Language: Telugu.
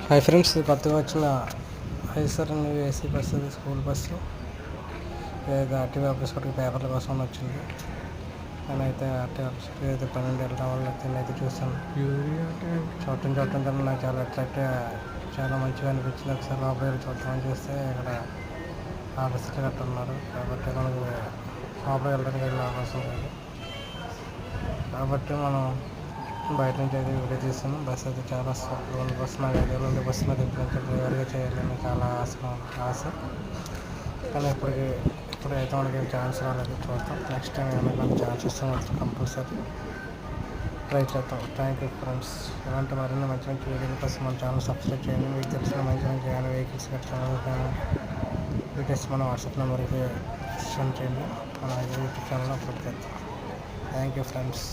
హాయ్ ఫ్రెండ్స్, ఇది కొత్తగా వచ్చిన ఐసర్ ఏసీ బస్సు, ఇది స్కూల్ బస్సు. ఏదైతే ఆర్టీఓ ఆఫీస్ వరకు పేపర్ల కోసం వచ్చింది. కానీ అయితే ఆర్టీఓ ఆఫీస్కి అయితే 12 వెళ్ళడం వల్ల అయితే చూసాను. చూడటం నాకు చాలా అట్రాక్టివ్గా, చాలా మంచిగా అనిపించింది. ఒకసారి లోపలికి చూద్దామని చూస్తే ఇక్కడ ఆఫీసర్లు గట్రా ఉన్నారు. కాబట్టి మనకు లోపలికి వెళ్ళడానికి వెళ్ళే అవకాశం లేదు. కాబట్టి మనం బయట నుంచి అయితే వీడియో తీసాను. బస్సు అయితే చాలా సూపర్ ఉంది. బస్సు నాకు ఐడియాలో బస్సు మీద ఎప్పుడు డ్రైవర్గా చేయాలని చాలా ఆశ. కానీ ఇప్పుడైతే మనకి ఛాన్స్ రాలేదు. చూద్దాం, నెక్స్ట్ టైం ఏమైనా కానీ ఛాన్స్ ఇస్తే మాత్రం కంపల్సరీ ట్రై చేద్దాం. Thank you friends. ఇలాంటి మరిన్ని మంచి మంచి వీడియోల కోసం మన ఛానల్ సబ్స్క్రైబ్ చేయండి. మీకు తెలిసిన మంచి మంచి వెహికల్స్ డీటెయిల్స్ మన వాట్సాప్ నెంబర్కి సెండ్ చేయండి. మన యూట్యూబ్ ఛానల్లో అప్లోడ్ చేద్దాం. Thank you friends.